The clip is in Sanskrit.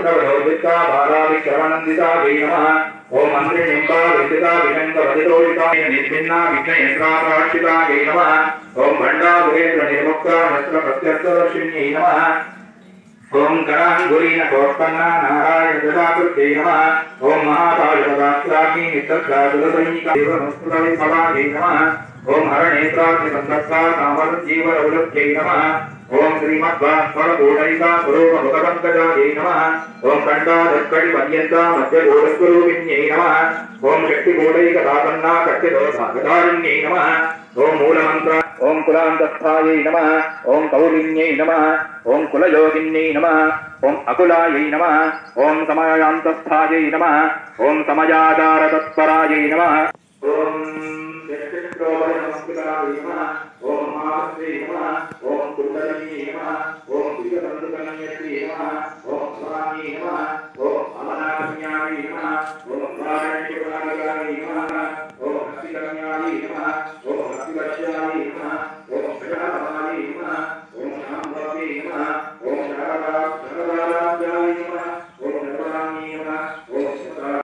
प्रवरोदिता बालाविक्रमनन्दितायै नमः ओम मन्त्रिनिम्बा विदिता विशङ्कवदितोदिताय निर्भिन्ना विघ्नयन्त्राप्रार्थितायै नमः ओम भण्डासुरेन्द्र निर्मुक्ता नस्त्रप्रत्यर्थदर्शिन्यै नमः ओम करांगुलीन कोष्पन्ना नारायण ददाकृत्यै नमः ओम महाकालपदास्त्राग्नि नित्यक्षादुलसैनिका देवनमस्कृतविफलायै नमः ओम हरणेत्राग्निसन्दत्ता कामरुज्जीवरवृत्यै नमः ओम श्रीमद्वास्फलकूटैका स्वरूपमुखपङ्कजायै नमः ओम कण्ठादत्कटिपर्यन्ता मध्यगोढस्वरूपिण्यै नमः ओम शक्तिकूटैकदापन्ना कट्टिदोषागधारिण्यै नमः ओम मूलमन्त्र ओम कुलान्तस्थायै नमः ओम कौलिन्यै नमः ओम कुलयोगिन्यै नमः ओम अकुलायै नमः ओम समयान्तस्थायै नमः ओम समयाचारतत्परायै नमः ओम नमस्कृतायै नमः ओम महाश्री नमः ओम कुण्डलिन्यै नमः ओम विजयबन्धुकन्यत्यै नमः ओम स्वामी नमः ओम अमनाकन्यायै नमः ओम वारणेश्वराय नमः ओम हस्तिकन्यायै नमः ओम हस्तिवश्यायै नमः ओम प्रजापतायै नमः